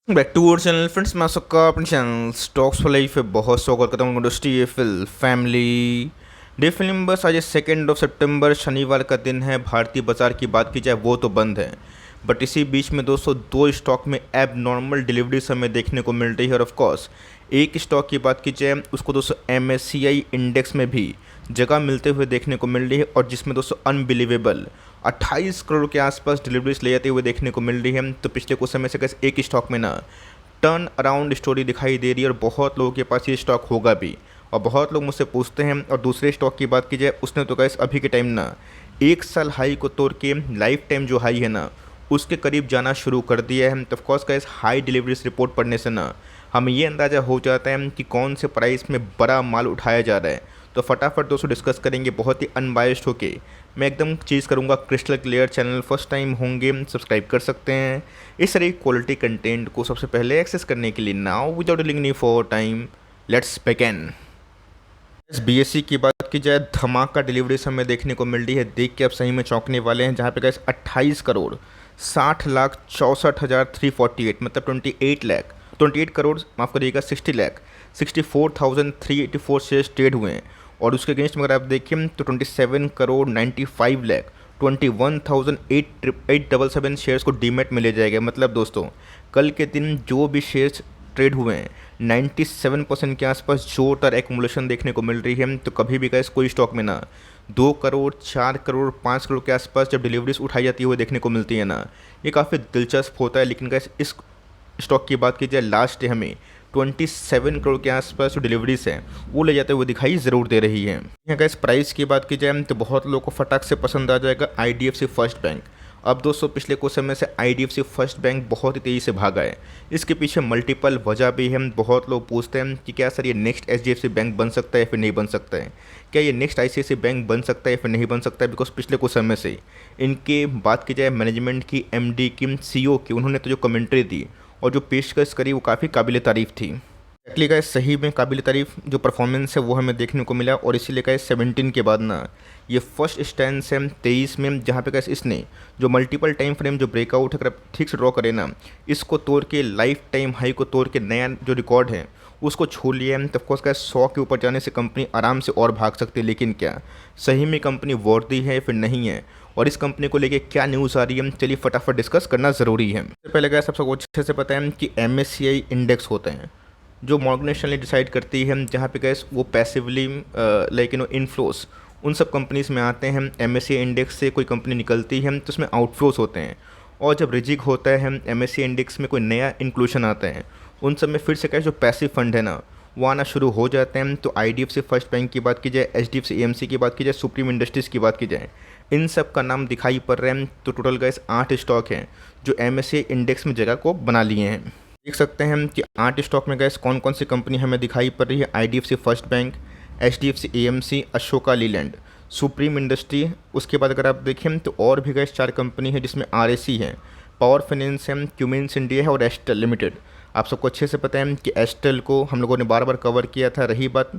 Back to our channel friends, मैं आप सबका अपने चैनल स्टॉक्स फॉर लाइफ पे बहुत स्वागत करता हूँ। इंडस्ट्री फिल फैमिली डे फिल्म बस आज 2 सितंबर शनिवार का दिन है। भारतीय बाजार की बात की जाए वो तो बंद है, बट इसी बीच में दोस्तों दो स्टॉक में एब नॉर्मल डिलीवरीज हमें देखने को मिल रही है। और ऑफ कोर्स एक स्टॉक की बात की जाए उसको दोस्तों MSCI इंडेक्स में भी जगह मिलते हुए देखने को मिल रही है, और जिसमें दोस्तों अनबिलीवेबल 28 करोड़ के आसपास डिलीवरीज ले जाते हुए देखने को मिल रही है। तो पिछले कुछ समय से कैसे एक स्टॉक में ना टर्न अराउंड स्टोरी दिखाई दे रही है, और बहुत लोगों के पास ये स्टॉक होगा भी, और बहुत लोग मुझसे पूछते हैं। और दूसरे स्टॉक की बात की जाए उसने तो कैसे अभी के टाइम ना 1 साल हाई को तोड़ के लाइफ टाइम जो हाई है ना उसके करीब जाना शुरू कर दिया है। तो ऑफकोर्स कैसे हाई डिलीवरीज रिपोर्ट पढ़ने से ना हमें ये अंदाज़ा हो जाता है कि कौन से प्राइस में बड़ा माल उठाया जा रहा है। तो फटाफट दोस्तों डिस्कस करेंगे बहुत ही अनबायस्ड होके। मैं एकदम चीज़ करूँगा crystal clear. Channel first time होंगे सब्सक्राइब कर सकते हैं इस तरह क्वालिटी कंटेंट को सबसे पहले एक्सेस करने के लिए। Now without dealing any for time let's begin. BSE की बात की जाए धमाका डिलीवरी हमें देखने को मिल रही है, देख के आप सही में चौंकने वाले हैं। जहाँ पे गैस 28 करोड़ 60 लाख 64,348 मतलब 28 करोड़ माफ़ करिएगा 60 लाख 64,384 शेयर्स ट्रेड हुए हैं। और उसके अगेंस्ट में अगर आप देखें तो 27 करोड़ 95 लाख 21,877 शेयर्स को डीमेट में ले जाएगा। मतलब दोस्तों कल के दिन जो भी शेयर्स ट्रेड हुए हैं 97% के आसपास जोरदार एक्मुलेशन देखने को मिल रही है। तो कभी भी गैस कोई स्टॉक में ना 2 करोड़ 4 करोड़ 5 करोड़ के आसपास जब डिलीवरीज उठाई जाती है वो देखने को मिलती है ना, ये काफ़ी दिलचस्प होता है। लेकिन गैस इस स्टॉक की बात की जाए लास्ट डे हमें 27 करोड़ के आसपास जो डिलीवरीज हैं वो ले जाते हुए दिखाई ज़रूर दे रही है। यहाँ गैस प्राइस की बात की जाए तो बहुत लोगों को फटाक से पसंद आ जाएगा IDFC फर्स्ट बैंक। अब दोस्तों पिछले कुछ समय से IDFC फर्स्ट बैंक बहुत ही तेज़ी से भागा है। इसके पीछे मल्टीपल वजह भी है। बहुत लोग पूछते हैं कि क्या सर ये नेक्स्ट HDFC बैंक बन सकता है या फिर नहीं बन सकता है, क्या ये नेक्स्ट ICICI बैंक बन सकता है या फिर नहीं बन सकता है। बिकॉज पिछले कुछ समय से इनके बात की जाए मैनेजमेंट की, MD की, CEO की, उन्होंने तो जो कमेंट्री दी और जो पेशकश करी वो काफ़ी काबिल तारीफ़ थी। एक्चुअली गाइस सही में काबिल तारीफ़ जो परफॉर्मेंस है वो हमें देखने को मिला। और इसीलिए गाइस 17 के बाद ना ये फर्स्ट स्टैंड है 23 में, जहाँ पे गाइस इसने जो मल्टीपल टाइम फ्रेम जो ब्रेकआउट है अगर आप ठीक से ड्रॉ करें ना, इसको तोड़ के लाइफ टाइम हाई को तोड़ के नया जो रिकॉर्ड है उसको छू लिया है। तो ऑफकोर्स गाइस 100 के ऊपर जाने से कंपनी आराम से और भाग सकती है। लेकिन क्या सही में कंपनी वर्दी है फिर नहीं है, और इस कंपनी को लेके क्या न्यूज़ आ रही है चलिए फटाफट डिस्कस करना ज़रूरी है। सबसे पहले गाइस सबको अच्छे से पता है कि MSCI इंडेक्स होते हैं जो मॉर्गन स्टैनली डिसाइड करती है, जहाँ पे गैस वो पैसिवली लाइक इनफ्लोस उन सब कंपनीज़ में आते हैं। MSCI इंडेक्स से कोई कंपनी निकलती है तो उसमें आउटफ्लोस होते हैं, और जब रिजिक होता है MSCI इंडेक्स में कोई नया इंक्लूशन आता है उन सब में फिर से क्या जो पैसिव फंड है ना वो आना शुरू हो जाते हैं। तो IDFC फर्स्ट बैंक की बात की जाए, HDFC AMC की बात की जाए, सुप्रीम इंडस्ट्रीज़ की बात की जाए, इन सब का नाम दिखाई पड़ रहे हैं। तो टोटल गैस 8 स्टॉक हैं जो MSCI इंडेक्स में जगह को बना लिए हैं। देख सकते हैं हम कि 8 स्टॉक में गैस कौन कौन सी कंपनी हमें दिखाई पड़ रही है। IDFC first bank, HDFC AMC, Ashoka Leyland, supreme industry. उसके बाद अगर आप देखें तो और भी गैस 4 कंपनी है जिसमें RAC है, पावर फाइनेंस है, क्यूमिंस इंडिया है और एस्टेल लिमिटेड। आप सबको अच्छे से पता है कि एस्टेल को हम लोगों ने बार बार कवर किया था। रही बात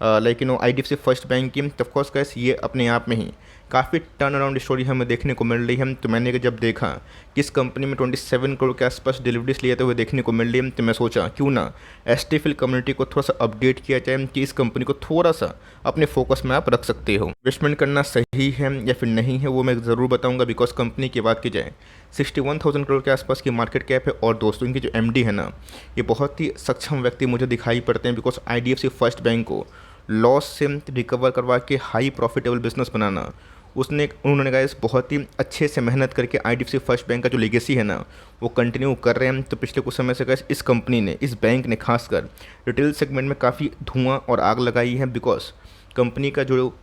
लेकिन IDFC फर्स्ट बैंक की, तो ऑफकोर्स गैस ये अपने आप में ही काफ़ी टर्न अराउंड स्टोरी हमें देखने को मिल रही है। तो मैंने जब देखा कि इस कंपनी में 27 करोड़ के आसपास डिलीवरीज लेते हुए देखने को मिल रही है, तो मैं सोचा क्यों ना एस्टीफिल कम्युनिटी को थोड़ा सा अपडेट किया जाए कि इस कंपनी को थोड़ा सा अपने फोकस में आप रख सकते हो। इन्वेस्टमेंट करना सही है या फिर नहीं है वो मैं ज़रूर बताऊंगा। बिकॉज कंपनी की बात की जाए 61,000 करोड़ के आसपास की मार्केट कैप है, और दोस्तों इनकी जो MD है ना ये बहुत ही सक्षम व्यक्ति मुझे दिखाई पड़ते हैं। बिकॉज IDFC फर्स्ट बैंक को लॉस से रिकवर करवा के हाई प्रॉफिटेबल बिजनेस बनाना उन्होंने गाइस बहुत ही अच्छे से मेहनत करके IDFC फर्स्ट बैंक का जो लेगेसी है ना वो कंटिन्यू कर रहे हैं। तो पिछले कुछ समय से गाइस इस कंपनी ने, इस बैंक ने खासकर रिटेल सेगमेंट में काफ़ी धुआं और आग लगाई है। बिकॉज कंपनी का जो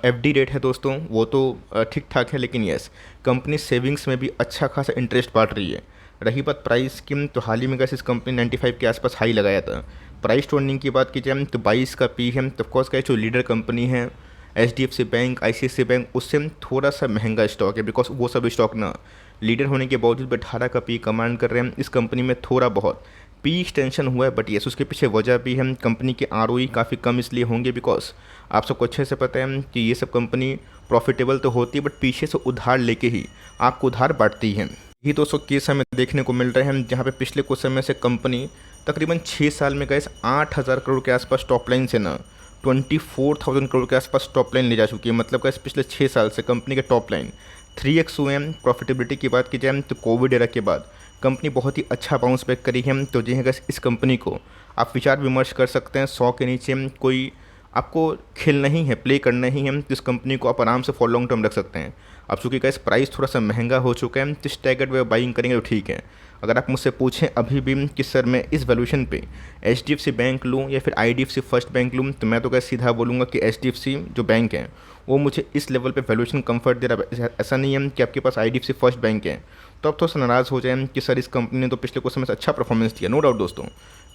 FD रेट है दोस्तों वो तो ठीक ठाक है, लेकिन यस कंपनी सेविंग्स में भी अच्छा खासा इंटरेस्ट बांट रही है। रही बात प्राइस की, तो हाल ही में गैस इस कंपनी 95 के आसपास हाई लगाया था। प्राइस टू अर्निंग की बात की जाए तो 22 का P है। तो ऑफकोर्स का जो लीडर कंपनी है HDFC बैंक, ICICI बैंक, उससे थोड़ा सा महंगा स्टॉक है। बिकॉज वो सब स्टॉक ना लीडर होने के बावजूद 18 का P कमांड कर रहे हैं। इस कंपनी में थोड़ा बहुत P एक्सटेंशन हुआ है, बट यस उसके पीछे वजह भी है। कंपनी के ROE काफ़ी कम इसलिए होंगे बिकॉज आप सबको अच्छे से पता है कि ये सब कंपनी प्रॉफिटेबल तो होती है बट पीछे से उधार लेके ही आपको उधार बांटती है। यही दोस्तों केस हमें देखने को मिल रहे हैं जहाँ पे पिछले कुछ समय से कंपनी तकरीबन 6 साल में गए 8,000 करोड़ के आसपास टॉप लाइन से ना 24,000 करोड़ के आसपास टॉप लाइन ले जा चुकी है। मतलब गैस पिछले 6 साल से कंपनी के टॉप लाइन 3x हुए हैं। प्रॉफिटेबिलिटी की बात की जाए तो कोविड एरा के बाद कंपनी बहुत ही अच्छा बाउंस बैक करी है। तो जी है गैस, इस कंपनी को आप विचार विमर्श कर सकते हैं। 100 के नीचे कोई आपको खेल नहीं है, प्ले करना ही है, तो इस कंपनी को आप आराम से फॉर लॉन्ग टर्म रख सकते हैं। अब चूँकि का इस प्राइस थोड़ा सा महंगा हो चुका है, तो स्टैगर्ड वे बाइंग करेंगे तो ठीक है। अगर आप मुझसे पूछें अभी भी कि सर मैं इस वैल्यूएशन पे HDFC बैंक लूँ या फिर IDFC फर्स्ट बैंक लूँ, तो मैं तो क्या सीधा बोलूँगा कि HDFC जो बैंक है वो मुझे इस लेवल पे वैल्यूएशन कंफर्ट दे रहा है। ऐसा नहीं है कि आपके पास IDFC फर्स्ट बैंक है तो आप थोड़ा सा नाराज़ हो जाए कि सर इस कंपनी ने तो पिछले कुछ समय से अच्छा परफॉर्मेंस दिया। नो डाउट दोस्तों,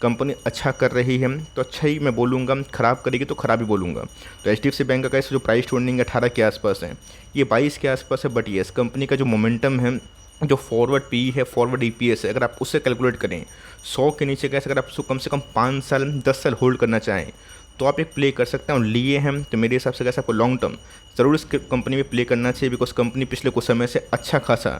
कंपनी अच्छा कर रही है तो अच्छा ही मैं बोलूँगा, ख़राब करेगी तो ख़राब ही बोलूँगा। तो HDFC बैंक का जो प्राइस ट्रेंडिंग 18 के आसपास है, ये 22 के आसपास है। बट येस, कंपनी का जो मोमेंटम है, जो फॉरवर्ड पी है, फॉरवर्ड EPS है, अगर आप उससे कैलकुलेट करें 100 के नीचे कैसे, अगर आप उसको कम से कम 5 साल 10 साल होल्ड करना चाहें तो आप एक प्ले कर सकते हैं। और लिए हैं तो मेरे हिसाब से कैसे आपको लॉन्ग टर्म ज़रूर इस कंपनी में प्ले करना चाहिए, बिकॉज कंपनी पिछले कुछ समय से अच्छा खासा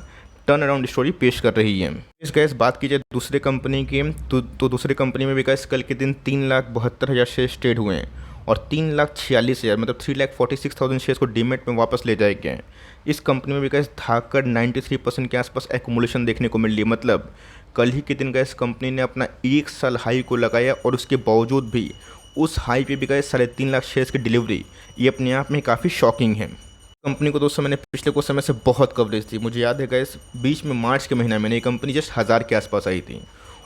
टर्न अराउंड स्टोरी पेश कर रही है। इस गैस बात की जाए दूसरे कंपनी की तो दूसरे कंपनी में भी गैस कल के दिन 3,72,000 शेयर्स ट्रेड हुए हैं और 3,46,000 मतलब 3,46,000 शेयर्स को डीमेट में वापस ले जाए गए हैं। इस कंपनी में भी गैस धाकड़ 93% के आसपास एक्यूमुलेशन देखने को मिल रही है। मतलब कल ही के दिन गैस कंपनी ने अपना 1 साल हाई को लगाया और उसके बावजूद भी उस हाई पे भी गए 3.5 लाख शेयर्स की डिलीवरी, ये अपने आप में काफ़ी शॉकिंग है। कंपनी को दोस्तों मैंने पिछले कुछ समय से बहुत कवरेज थी। मुझे याद है गैस बीच में मार्च के महीने में ये कंपनी जस्ट 1000 के आसपास आई थी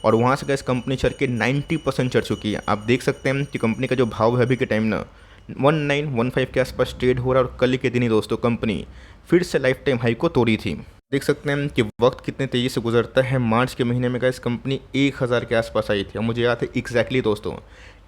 और वहाँ से गैस कंपनी चढ़ के 90% चढ़ चुकी है। आप देख सकते हैं कि कंपनी का जो भाव है अभी के टाइम ना 1915 के आसपास ट्रेड हो रहा है और कल के दिन ही दोस्तों कंपनी फिर से लाइफ टाइम हाई को तोड़ी थी। देख सकते हैं कि वक्त कितने तेज़ी से गुजरता है। मार्च के महीने में गैस कंपनी 1000 के आसपास आई थी और मुझे याद है एग्जैक्टली दोस्तों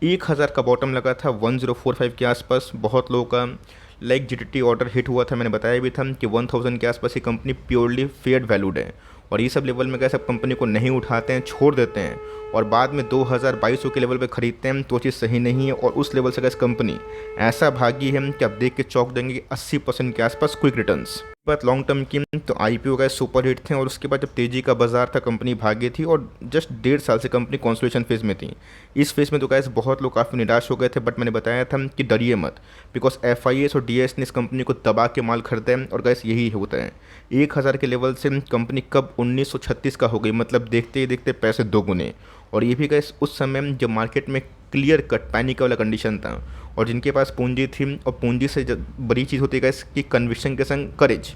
1000 का बॉटम लगा था 1045 के आसपास। बहुत लोगों का लाइक GTT ऑर्डर हिट हुआ था। मैंने बताया भी था कि 1000 के आसपास ये कंपनी प्योरली फेयर वैल्यूड है और ये सब लेवल में कैसे कंपनी को नहीं उठाते हैं, छोड़ देते हैं और बाद में 2000-2200 के लेवल पे खरीदते हैं तो चीज़ सही नहीं है। और उस लेवल से कैसे कंपनी ऐसा भागी है कि आप देख के चौंक देंगे कि 80% के आसपास क्विक रिटर्न्स। बात लॉन्ग टर्म की तो IPO का सुपर हिट थे और उसके बाद जब तेज़ी का बाजार था कंपनी भागी थी और जस्ट 1.5 साल से कंपनी कॉन्सोलेशन फेज़ में थी। इस फेज़ में तो गैस बहुत लोग काफ़ी निराश हो गए थे, बट मैंने बताया था कि डरिए मत, बिकॉज FIS और DS ने इस कंपनी को दबा के माल खरीदा है और गैस यही होता है। 1000 के लेवल से कंपनी कब 1936 का हो गई, मतलब देखते ही देखते पैसे दोगुने। और ये भी गैस उस समय जब मार्केट में क्लियर कट पैनिक वाला कंडीशन था और जिनके पास पूंजी थी, और पूंजी से बड़ी चीज़ होती है गैस कि कन्विक्शन के संग करेज,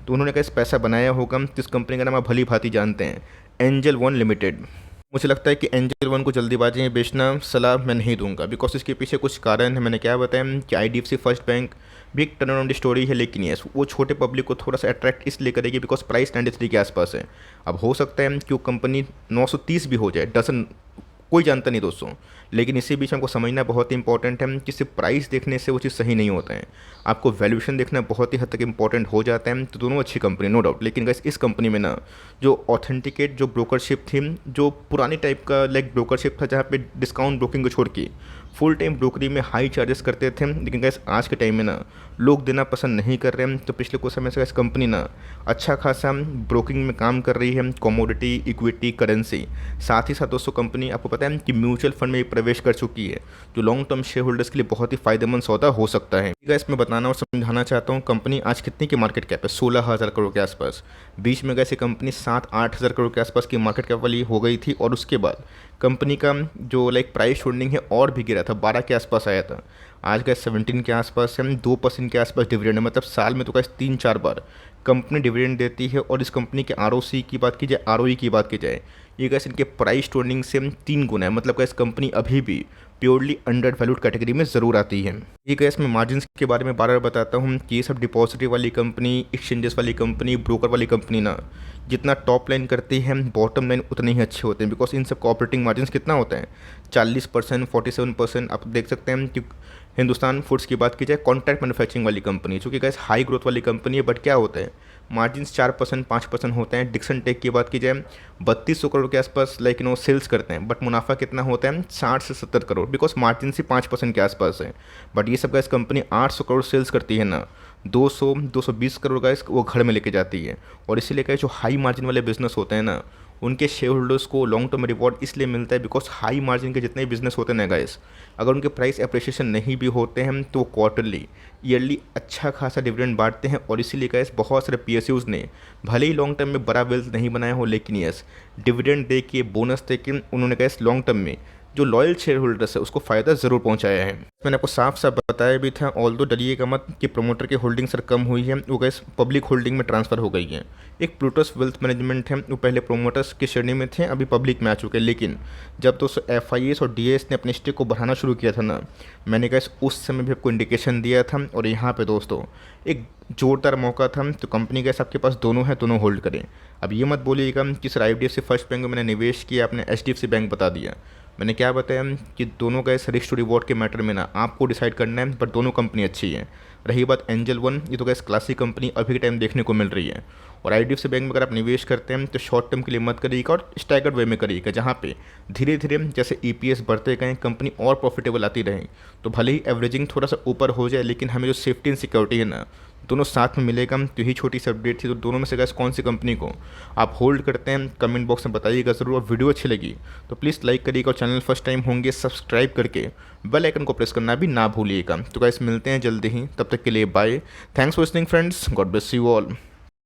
तो उन्होंने कैसे पैसा बनाया होगा। तो इस कंपनी का नाम आप भली भांति जानते हैं, एंजल वन लिमिटेड। मुझे लगता है कि एंजल वन को जल्दीबाजी में बेचना सलाह मैं नहीं दूंगा, बिकॉज इसके पीछे कुछ कारण है। मैंने क्या बताया कि IDFC फर्स्ट बैंक भी एक टर्न अराउंड स्टोरी है, लेकिन ये वो छोटे पब्लिक को थोड़ा सा अट्रैक्ट इसलिए करेगी बिकॉज प्राइस 93 के आसपास है। अब हो सकता है कि वो कंपनी 930 भी हो जाए, डजन कोई जानता नहीं दोस्तों। लेकिन इसी बीच हमको समझना बहुत ही इंपॉर्टेंट है कि सिर्फ प्राइस देखने से वो चीज़ सही नहीं होता है, आपको वैल्यूएशन देखना बहुत ही हद तक इंपॉर्टेंट हो जाता है। तो दोनों अच्छी कंपनी नो डाउट, लेकिन गाइस इस कंपनी में ना जो ऑथेंटिकेट जो ब्रोकरशिप थी, जो पुरानी टाइप का लाइक ब्रोकरशिप था जहाँ पे डिस्काउंट ब्रोकिंग को छोड़ के फुल टाइम ब्रोकरी में हाई चार्जेस करते थे, लेकिन गैस आज के टाइम में ना लोग देना पसंद नहीं कर रहे हैं। तो पिछले कुछ समय से गैस कंपनी ना अच्छा खासा ब्रोकिंग में काम कर रही है, कमोडिटी, इक्विटी, करेंसी। साथ ही साथ दोस्तों कंपनी आपको पता है कि म्यूचुअल फंड में प्रवेश कर चुकी है, जो लॉन्ग टर्म शेयर होल्डर्स के लिए बहुत ही फायदेमंद सौदा हो सकता है। गैस मैं बताना और समझाना चाहता हूँ कंपनी आज कितनी की मार्केट कैप है, 16,000 करोड़ के आसपास। बीच में गैस कंपनी 7-8 हज़ार करोड़ के आसपास की मार्केट कैप वाली हो गई थी और उसके बाद कंपनी का जो लाइक प्राइस होल्डिंग है और भी गिरा था, 12 के आसपास आया था। आज का 17 के आसपास है, 2% के आसपास डिविडेंड है। मतलब साल में तो कैसे 3-4 बार कंपनी डिविडेंड देती है। और इस कंपनी के ROC की बात की जाए, ROE की बात की जाए, ये कैसे इनके प्राइस टोर्निंग से 3 गुना है। मतलब कैसे कंपनी अभी भी प्योरली अंडर वैल्यूड कैटेगरी में ज़रूर आती है। ये कैसे मैं मार्जिन्स के बारे में बार बार बताता हूँ कि ये सब डिपॉजिटरी वाली कंपनी, एक्सचेंजेस वाली कंपनी, ब्रोकर वाली कंपनी ना जितना टॉप लाइन करती है बॉटम लाइन उतने ही अच्छे होते हैं। बिकॉज इन सब का ऑपरेटिंग मार्जिन कितना होता है, 40%, 47%। आप देख सकते हैं कि हिंदुस्तान फूड्स की बात की जाए, कॉन्ट्रैक्ट मैन्युफैक्चरिंग वाली कंपनी, चूँकि गैस हाई ग्रोथ वाली कंपनी है, बट क्या होता है मार्जिन्स 4%, 5% होते हैं। डिक्सन टेक की बात की जाए 3200 करोड़ के आसपास लाइक सेल्स करते हैं, बट मुनाफा कितना होता है 60 से 70 करोड़, बिकॉज मार्जिन ही 5% के आसपास है। बट ये सब गैस कंपनी 800 करोड़ सेल्स करती है ना, 200 220 करोड़ गाइस वो घर में लेके जाती है। और इसीलिए गाइस जो हाई मार्जिन वाले बिजनेस होते हैं ना, उनके शेयर होल्डर्स को लॉन्ग टर्म रिवॉर्ड इसलिए मिलता है बिकॉज हाई मार्जिन के जितने बिजनेस होते हैं ना गाइस, अगर उनके प्राइस अप्रिशिएशन नहीं भी होते हैं तो क्वार्टरली ईयरली अच्छा खासा डिविडेंड बांटते हैं। और इसीलिए गाइस बहुत सारे पीएसयूज ने भले ही लॉन्ग टर्म में बड़ा वेल्थ नहीं बनाया हो, लेकिन यस डिविडेंड दे के बोनस दे के उन्होंने गाइस लॉन्ग टर्म में जो लॉयल शेयर होल्डर्स है उसको फ़ायदा ज़रूर पहुंचाया है। मैंने आपको साफ साफ बताया भी था, ऑल्दो डरिएगा मत कि प्रमोटर की होल्डिंग सर कम हुई है, वो गैस पब्लिक होल्डिंग में ट्रांसफ़र हो गई है। एक प्लूटस वेल्थ मैनेजमेंट है, वो पहले प्रोमोटर्स की श्रेणी में थे, अभी पब्लिक में आ चुके हैं। लेकिन जब दोस्तों FIS और DAS ने अपने स्टेक को बढ़ाना शुरू किया था ना, मैंने गैस उस समय भी आपको इंडिकेशन दिया था। और यहाँ पे दोस्तों एक जोरदार मौका था, तो कंपनी गैस आपके पास दोनों है, दोनों होल्ड करें। अब ये मत बोलिएगा कि सर IFC फर्स्ट बैंक में मैंने निवेश किया, आपने HDFC बैंक बता दिया। मैंने क्या बताया कि दोनों का इस रिस्क टू रिवॉर्ड के मैटर में ना आपको डिसाइड करना है, पर दोनों कंपनी अच्छी है। रही बात एंजल वन, ये तो गैस क्लासिक कंपनी अभी के टाइम देखने को मिल रही है। और IDFC बैंक में अगर आप निवेश करते हैं तो शॉर्ट टर्म के लिए मत करिएगा और स्टैगर्ड वे में करिएगा, जहाँ पे धीरे धीरे जैसे EPS बढ़ते गए कंपनी और प्रॉफिटेबल आती रहे, तो भले ही एवरेजिंग थोड़ा सा ऊपर हो जाए, लेकिन हमें जो सेफ्टी एंड सिक्योरिटी है ना दोनों साथ में मिलेगा। तो यही छोटी सी अपडेट थी। तो दोनों में से गैस कौन सी कंपनी को आप होल्ड करते हैं कमेंट बॉक्स में बताइएगा ज़रूर। और वीडियो अच्छी लगी तो प्लीज़ लाइक करिएगा, और चैनल फर्स्ट टाइम होंगे सब्सक्राइब करके बेल आइकन को प्रेस करना भी ना भूलिएगा। तो गैस मिलते हैं जल्दी ही, तब तक के लिए bye. Thanks for listening friends, God bless you all.